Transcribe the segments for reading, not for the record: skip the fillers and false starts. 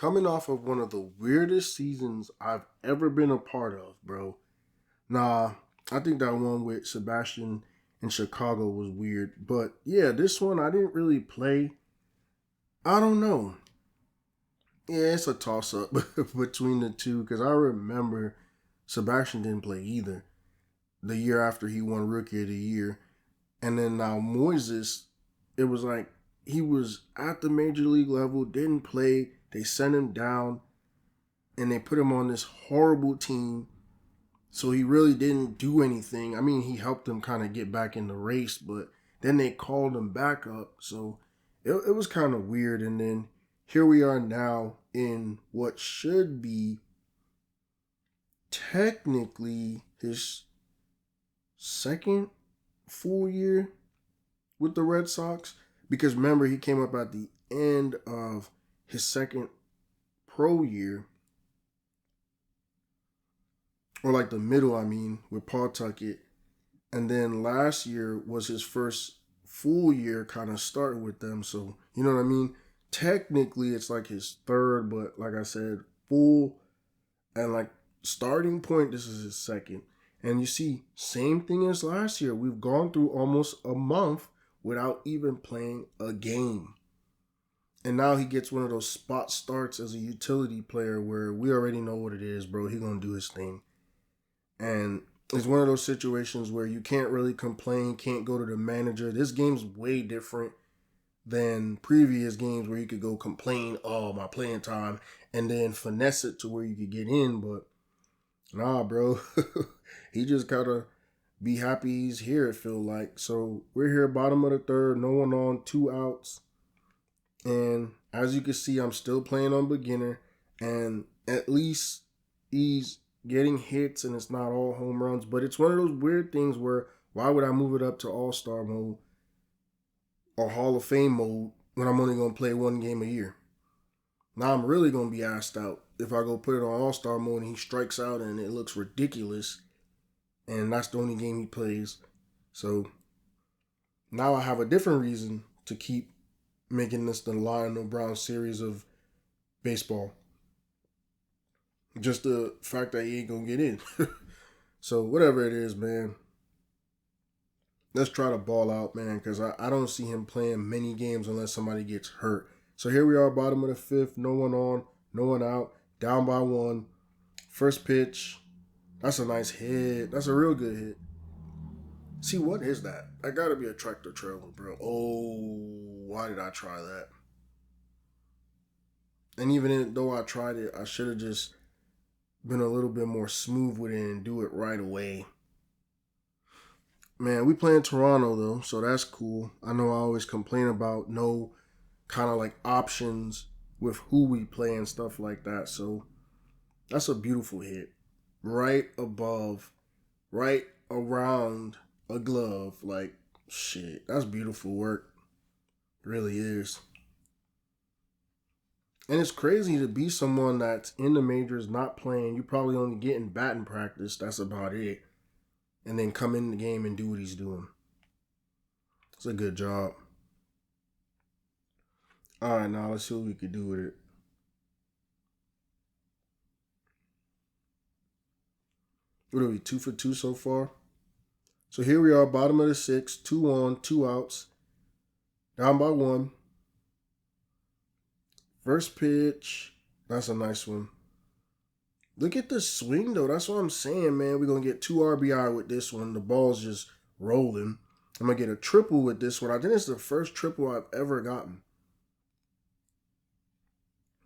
coming off of one of the weirdest seasons I've ever been a part of, bro. Nah, I think that one with Sebastian in Chicago was weird. But yeah, this one I didn't really play. I don't know. Yeah, it's a toss up between the two because I remember Sebastian didn't play either the year after he won Rookie of the Year. And then now Moises, it was like he was at the major league level, didn't play. They sent him down and they put him on this horrible team. So he really didn't do anything. I mean, he helped them kind of get back in the race, but then they called him back up. So it was kind of weird. And then here we are now in what should be technically his second full year with the Red Sox. Because remember, he came up at the end of his second pro year. Or like the middle, I mean, with Paul Tuckett. And then last year was his first full year kind of starting with them. So, you know what I mean? Technically, it's like his third, but like I said, full and like starting point, this is his second. And you see, same thing as last year. We've gone through almost a month without even playing a game. And now he gets one of those spot starts as a utility player where we already know what it is, bro. He gonna do his thing. And it's one of those situations where you can't really complain, can't go to the manager. This game's way different than previous games where you could go complain, oh, my playing time, and then finesse it to where you could get in. But nah, bro. He just gotta be happy he's here, it feel like. So we're here, bottom of the third, no one on, 2 outs. And as you can see, I'm still playing on beginner. And at least he's getting hits and it's not all home runs. But it's one of those weird things where why would I move it up to all-star mode or Hall of Fame mode when I'm only going to play one game a year? Now I'm really going to be asked out if I go put it on all-star mode and he strikes out and it looks ridiculous. And that's the only game he plays. So now I have a different reason to keep making this the Lionel Brown series of baseball. Just the fact that he ain't going to get in. So whatever it is, man. Let's try to ball out, man, because I don't see him playing many games unless somebody gets hurt. So here we are, bottom of the fifth. No one on, no one out. Down by 1. First pitch. That's a nice hit. That's a real good hit. See, what is that? I gotta be a tractor trailer, bro. Oh, why did I try that? And even though I tried it, I should have just been a little bit more smooth with it and do it right away. Man, we playing Toronto, though, so that's cool. I know I always complain about no kind of like options with who we play and stuff like that. So that's a beautiful hit. Right above, right around a glove. Like, shit, that's beautiful work. It really is. And it's crazy to be someone that's in the majors, not playing. You probably only getting batting practice. That's about it. And then come in the game and do what he's doing. It's a good job. All right, now let's see what we could do with it. What are we, 2 for 2 so far? So here we are, bottom of the 6th, 2 on, 2 outs. Down by 1. First pitch. That's a nice one. Look at the swing, though. That's what I'm saying, man. We're going to get 2 RBI with this one. The ball's just rolling. I'm going to get a triple with this one. I think it's the first triple I've ever gotten.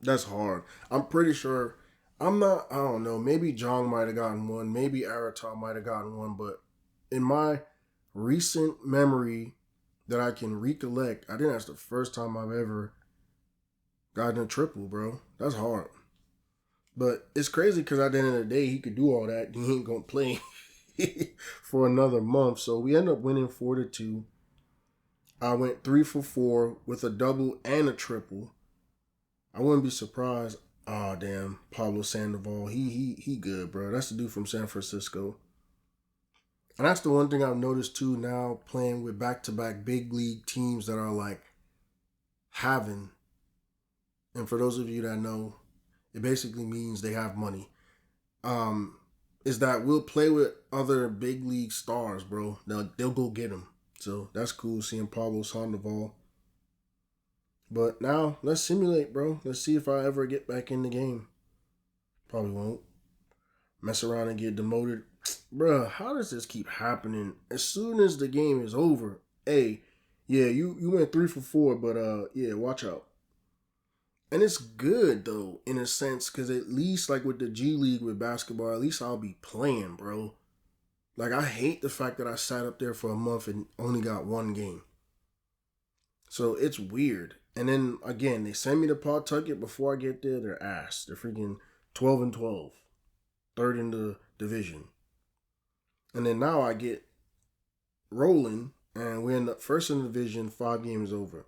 That's hard. I'm pretty sure. I don't know. Maybe Jong might have gotten one. Maybe Aratal might have gotten one. But in my recent memory that I can recollect, I think that's the first time I've ever gotten a triple, bro. That's hard. But it's crazy because at the end of the day, he could do all that. He ain't going to play for another month. So we end up winning 4-2. I went 3 for 4 with a double and a triple. I wouldn't be surprised. Oh, damn. Pablo Sandoval. He good, bro. That's the dude from San Francisco. And that's the one thing I've noticed, too, now playing with back-to-back big league teams that are, like, having. And for those of you that know, it basically means they have money. Is that we'll play with other big league stars, bro. They'll go get them. So that's cool seeing Pablo Sandoval. But now let's simulate, bro. Let's see if I ever get back in the game. Probably won't. Mess around and get demoted. Bruh, how does this keep happening? As soon as the game is over, hey, yeah, you went 3 for 4, but yeah, watch out. And it's good though, in a sense, because at least like with the G League with basketball, at least I'll be playing, bro. Like I hate the fact that I sat up there for a month and only got one game. So it's weird. And then again, they send me to Pawtucket before I get there. They're ass. They're freaking 12-12, third in the division. And then now I get rolling, and we're in the first in the division, 5 games over.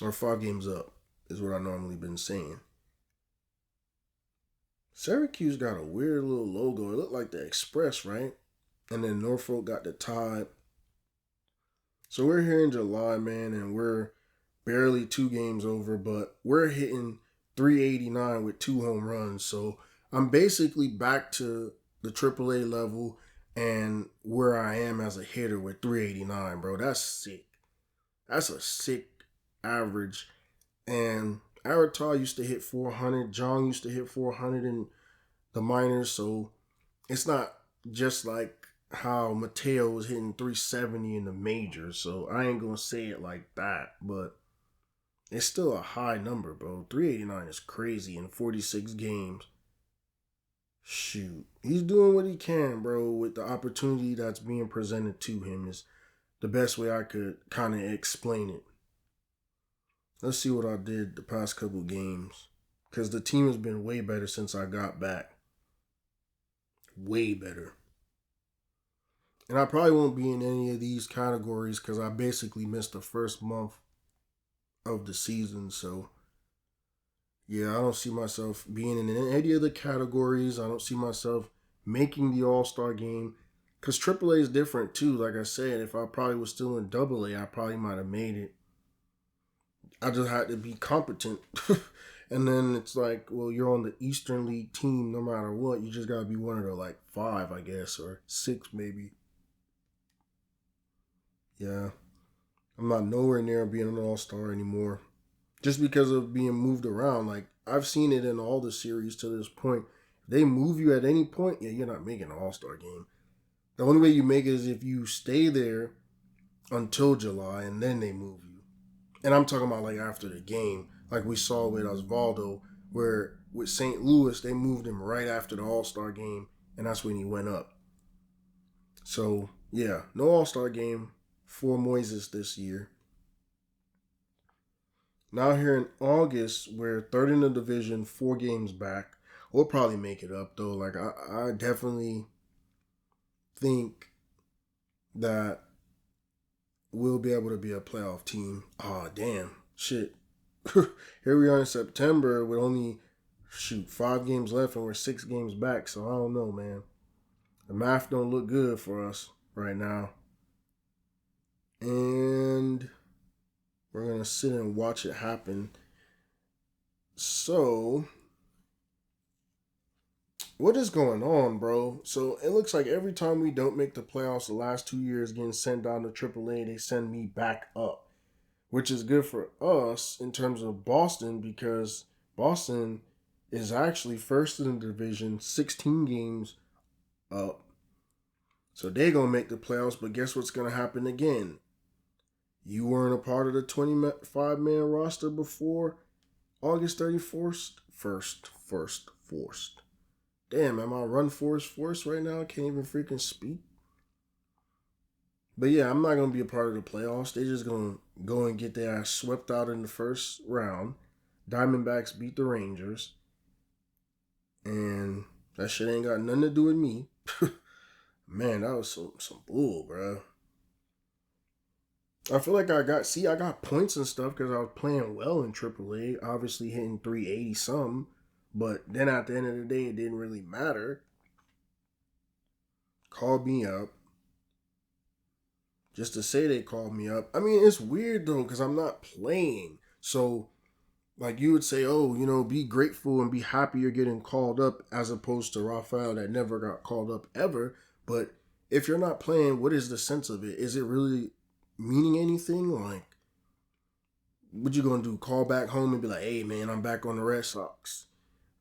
Or 5 games up, is what I normally been saying. Syracuse got a weird little logo. It looked like the Express, right? And then Norfolk got the Tide. So we're here in July, man, and we're barely 2 games over, but we're hitting 389 with 2 home runs. So I'm basically back to the AAA level and where I am as a hitter with 389, bro. That's sick. That's a sick average. And Aratar used to hit 400. John used to hit 400 in the minors. So it's not just like how Mateo was hitting 370 in the majors. So I ain't going to say it like that. But it's still a high number, bro. 389 is crazy in 46 games. Shoot. He's doing what he can, bro, with the opportunity that's being presented to him is the best way I could kind of explain it. Let's see what I did the past couple games. Because the team has been way better since I got back. Way better. And I probably won't be in any of these categories because I basically missed the first month of the season. So, yeah, I don't see myself being in any of the categories. I don't see myself making the All-Star game. Because AAA is different, too. Like I said, if I probably was still in AA, I probably might have made it. I just had to be competent. And then it's like, well, you're on the Eastern League team no matter what. You just got to be one of the, like, 5, I guess, or 6 maybe. Yeah. I'm not nowhere near being an all-star anymore. Just because of being moved around. Like, I've seen it in all the series to this point. If they move you at any point, yeah, you're not making an all-star game. The only way you make it is if you stay there until July and then they move you. And I'm talking about like after the game, like we saw with Osvaldo, where with St. Louis, they moved him right after the All-Star game, and that's when he went up. So, yeah, no All-Star game for Moises this year. Now here in August, we're third in the division, 4 games back. We'll probably make it up, though. Like, I definitely think that we'll be able to be a playoff team. Oh, damn. Shit. Here we are in September with only, 5 games left and we're 6 games back. So I don't know, man. The math don't look good for us right now. And we're going to sit and watch it happen. So, what is going on, bro? So, it looks like every time we don't make the playoffs the last 2 years getting sent down to AAA, they send me back up. Which is good for us in terms of Boston because Boston is actually first in the division, 16 games up. So they're going to make the playoffs, but guess what's going to happen again? You weren't a part of the 25-man roster before August 31st? First. Damn, am I run forced right now? I can't even freaking speak. But yeah, I'm not going to be a part of the playoffs. They're just going to go and get their ass swept out in the first round. Diamondbacks beat the Rangers. And that shit ain't got nothing to do with me. Man, that was some bull, bro. I feel like I got points and stuff because I was playing well in AAA. Obviously hitting 380 something. But then at the end of the day, it didn't really matter. Called me up. Just to say they called me up. I mean, it's weird though, because I'm not playing. So, Like you would say, oh, be grateful and be happy you're getting called up as opposed to Rafael that never got called up ever. But if you're not playing, what is the sense of it? Is it really meaning anything? Like, what you gonna do? Call back home and be like, hey man, I'm back on the Red Sox.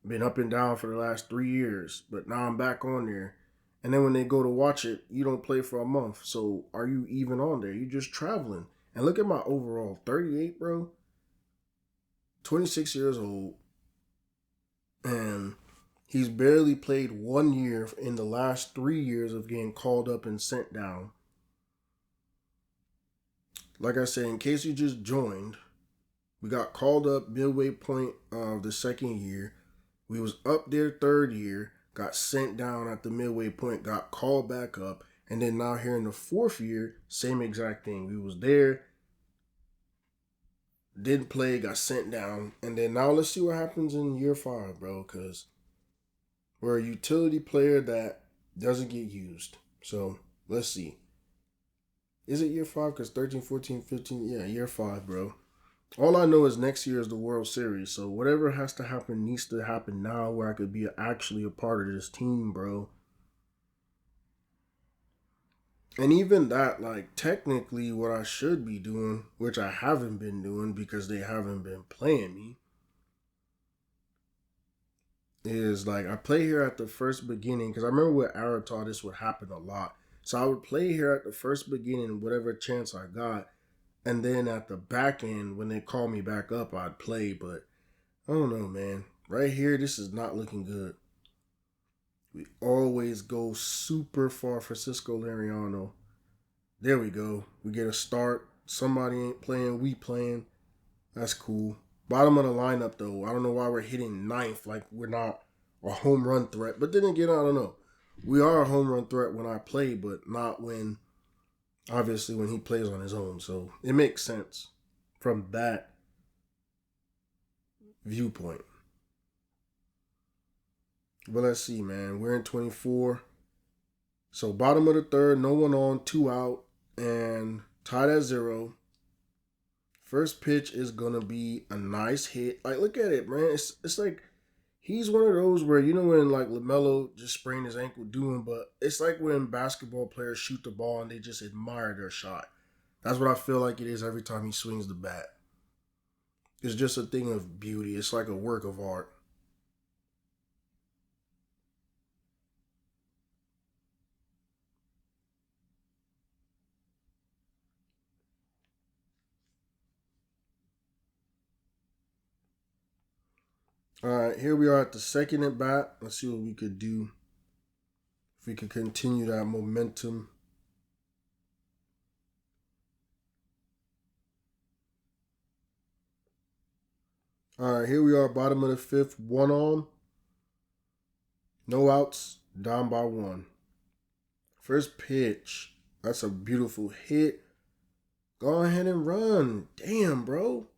Been up and down for the last 3 years, but now I'm back on there. And then when they go to watch it, you don't play for a month. So are you even on there? You're just traveling. And look at my overall 38, bro. 26 years old. And he's barely played 1 year in the last 3 years of getting called up and sent down. Like I said, in case you just joined, we got called up midway point of the second year. We was up there third year, got sent down at the midway point, got called back up, and then now here in the fourth year, same exact thing. We was there, didn't play, got sent down, and then now let's see what happens in year 5, bro, because we're a utility player that doesn't get used. So let's see. Is it year 5? Because 13, 14, 15, yeah, year 5, bro. All I know is next year is the World Series. So whatever has to happen needs to happen now where I could be actually a part of this team, bro. And even that, like, technically what I should be doing, which I haven't been doing because they haven't been playing me, is like I play here at the first beginning. Because I remember with Aratar, this would happen a lot. So I would play here at the first beginning, whatever chance I got. And then at the back end, when they call me back up, I'd play. But I don't know, man. Right here, this is not looking good. We always go super far for Cisco Lariano. There we go. We get a start. Somebody ain't playing. We playing. That's cool. Bottom of the lineup, though. I don't know why we're hitting ninth. Like, we're not a home run threat. But then again, I don't know. We are a home run threat when I play, but not when, obviously, when he plays on his own. So it makes sense from that viewpoint. But let's see, man. We're in 24. So bottom of the third, no one on, 2 out, and tied at 0. First pitch is gonna be a nice hit. Like, look at it, man. It's like he's one of those where when like LaMelo just sprained his ankle doing, but it's like when basketball players shoot the ball and they just admire their shot. That's what I feel like it is every time he swings the bat. It's just a thing of beauty. It's like a work of art. All right, here we are at the second at bat. Let's see what we could do. If we could continue that momentum. All right, here we are, bottom of the fifth, 1 on. No outs, down by 1. First pitch. That's a beautiful hit. Go ahead and run. Damn, bro.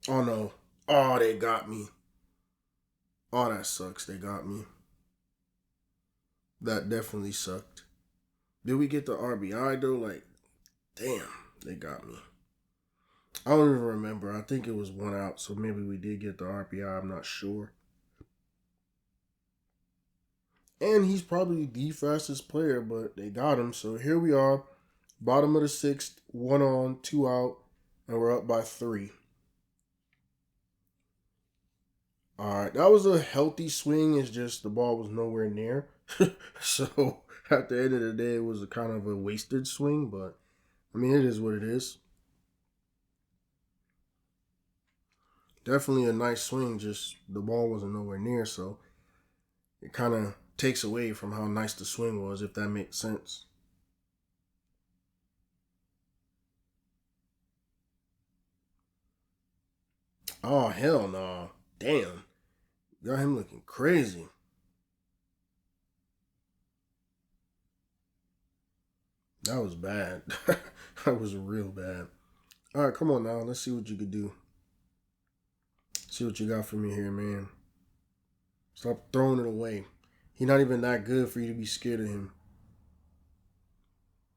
Oh, no. Oh, they got me. Oh, that sucks. They got me. That definitely sucked. Did we get the RBI, though? Like, damn, they got me. I don't even remember. I think it was 1 out, so maybe we did get the RBI. I'm not sure. And he's probably the fastest player, but they got him. So here we are, bottom of the 6th, 1 on, 2 out, and we're up by 3. All right, that was a healthy swing. It's just the ball was nowhere near. So at the end of the day, it was a kind of a wasted swing, but I mean, it is what it is. Definitely a nice swing, just the ball wasn't nowhere near, so it kind of takes away from how nice the swing was, if that makes sense. Oh, hell no. Damn. Got him looking crazy. That was bad. That was real bad. All right, come on now. Let's see what you could do. See what you got for me here, man. Stop throwing it away. He's not even that good for you to be scared of him.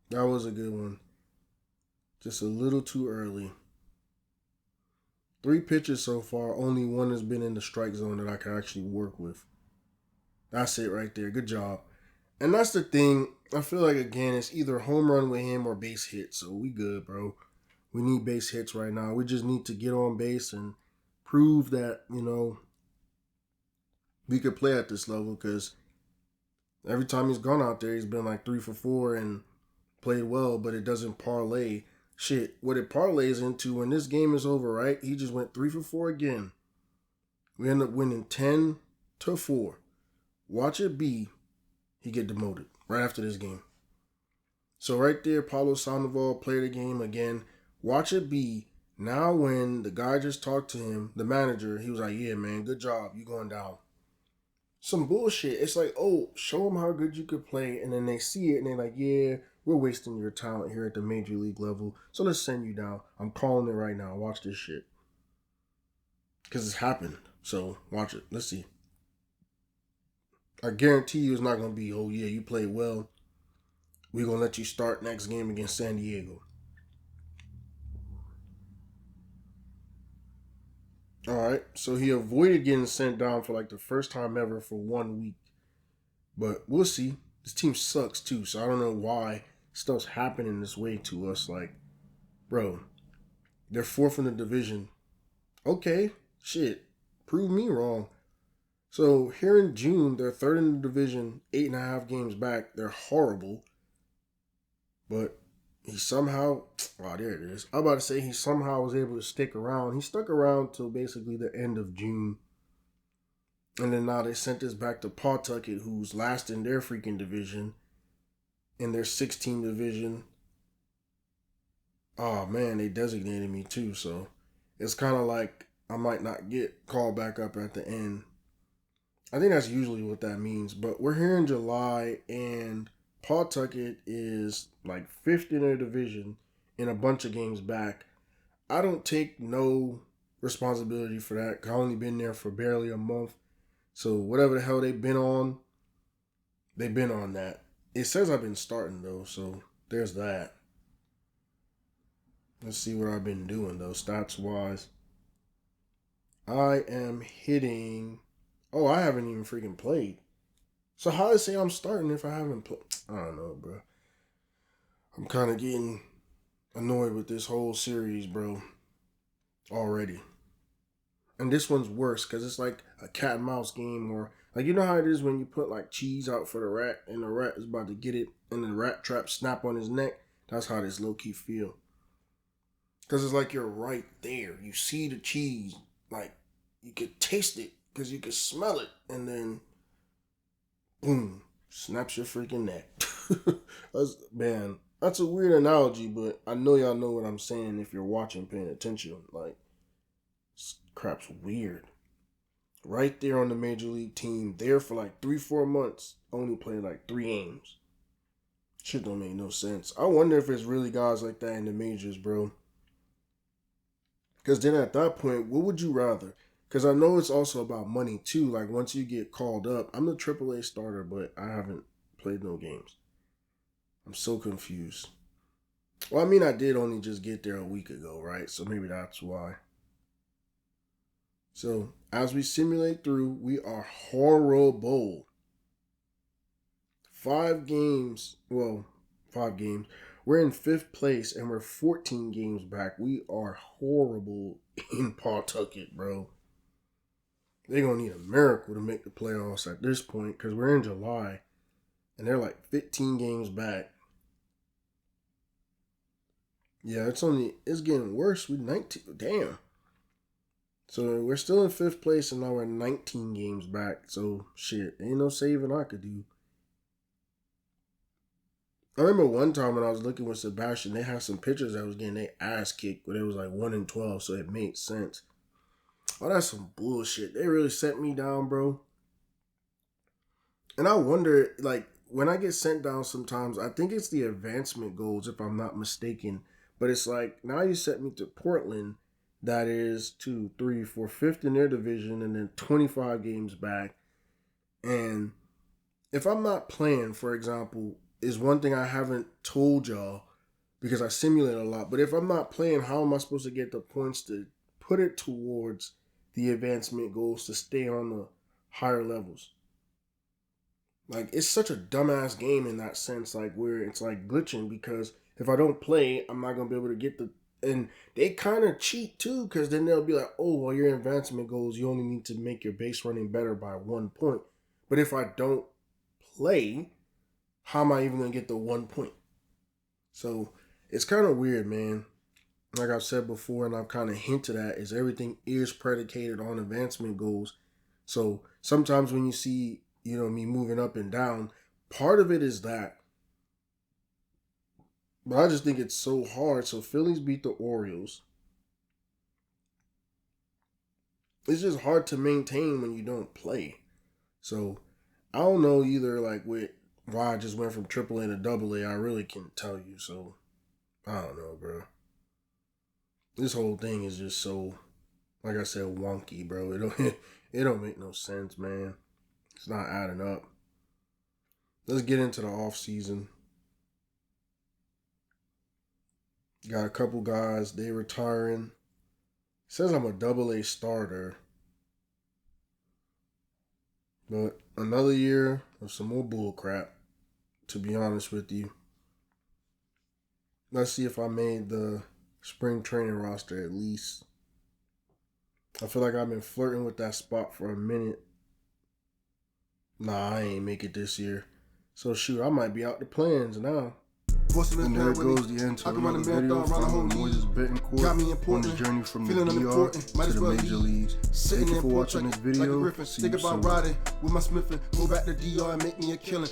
That was a good one. Just a little too early. 3 pitches so far. Only one has been in the strike zone that I can actually work with. That's it right there. Good job. And that's the thing. I feel like, again, it's either home run with him or base hit. So we good, bro. We need base hits right now. We just need to get on base and prove that, we could play at this level, because every time he's gone out there, he's been like 3 for 4 and played well, but it doesn't parlay. Shit, what it parlays into when this game is over, right? He just went 3 for 4 again. We end up winning 10-4. Watch it be he get demoted right after this game. So right there, Pablo Sandoval played the game again. Watch it be now when the guy just talked to him, the manager, he was like, yeah, man, good job. You going down. Some bullshit. It's like, oh, show them how good you could play, and then they see it, and they're like, yeah, we're wasting your talent here at the major league level, so let's send you down. I'm calling it right now. Watch this shit. Because it's happened. So, watch it. Let's see. I guarantee you it's not going to be, oh, yeah, you played well. We're going to let you start next game against San Diego. All right, so he avoided getting sent down for like the first time ever for 1 week. But we'll see. This team sucks too, so I don't know why stuff's happening this way to us. Like, bro, they're 4th in the division. Okay, shit, prove me wrong. So here in June, they're 3rd in the division, 8.5 games back. They're horrible. But he somehow, there it is. I'm about to say he somehow was able to stick around. He stuck around till basically the end of June. And then now they sent this back to Pawtucket, who's last in their freaking division, in their 16 division. Oh, man, they designated me too. So it's kind of like I might not get called back up at the end. I think that's usually what that means. But we're here in July, and Pawtucket is like 5th in their division in a bunch of games back. I don't take no responsibility for that, 'cause I've only been there for barely a month. So whatever the hell they've been on that. It says I've been starting, though, so there's that. Let's see what I've been doing, though, stats-wise. I am hitting... Oh, I haven't even freaking played. So how do I say I'm starting if I haven't played? I don't know, bro. I'm kind of getting annoyed with this whole series, bro, already. And this one's worse because it's like a cat and mouse game, or like, you know how it is when you put like cheese out for the rat and the rat is about to get it and the rat trap snap on his neck? That's how this low-key feel. Because it's like you're right there. You see the cheese. Like, you could taste it because you could smell it. And then, boom, snaps your freaking neck. Man, that's a weird analogy, but I know y'all know what I'm saying if you're watching, paying attention. Like, this crap's weird. Right there on the major league team, there for like 3-4 months, only played like 3 games. Shit don't make no sense. I wonder if it's really guys like that in the majors, bro. Because then at that point, what would you rather? Because I know it's also about money too. Like, once you get called up, I'm the AAA starter, but I haven't played no games. I'm so confused. Well, I mean, I did only just get there a week ago, right? So maybe that's why. So, as we simulate through, we are horrible. 5 games. We're in 5th place and we're 14 games back. We are horrible in Pawtucket, bro. They're going to need a miracle to make the playoffs at this point, because we're in July and they're like 15 games back. Yeah, it's getting worse. We're 19. Damn. So we're still in 5th place and now we're 19 games back. So shit, ain't no saving I could do. I remember one time when I was looking with Sebastian, they had some pitchers that was getting their ass kicked, but it was like 1-12, so it made sense. Oh, that's some bullshit. They really set me down, bro. And I wonder, like, when I get sent down sometimes, I think it's the advancement goals, if I'm not mistaken. But it's like, now you set me to Portland, that is 2, 3, 4, 5th in their division, and then 25 games back. And if I'm not playing, for example, is one thing I haven't told y'all, because I simulate a lot. But if I'm not playing, how am I supposed to get the points to put it towards the advancement goals to stay on the higher levels. Like, it's such a dumbass game in that sense, like, where it's like glitching, because if I don't play, I'm not going to be able to get the, and they kind of cheat too, because then they'll be like, oh, well, your advancement goals, you only need to make your base running better by 1 point. But if I don't play, how am I even going to get the 1 point? So it's kind of weird, man. Like I've said before, and I've kind of hinted at, is everything is predicated on advancement goals. So sometimes when you see, you know, me moving up and down, part of it is that. But I just think it's so hard. So Phillies beat the Orioles. It's just hard to maintain when you don't play. So I don't know either, like, with why I just went from AAA to AA. I really can't tell you. So I don't know, bro. This whole thing is just so, like I said, wonky, bro. It don't make no sense, man. It's not adding up. Let's get into the off season. Got a couple guys, they retiring. Says I'm a AA starter. But another year of some more bull crap, to be honest with you. Let's see if I made the spring training roster at least. I feel like I've been flirting with that spot for a minute. Nah, I ain't make it this year. So shoot, I might be out the plans now. And there goes the end to another video from MOISES BETANCOURT on his journey from the DR to the major leagues. Thank you for watching this video. See you soon. With my Smith and go back to DR and make me a killing.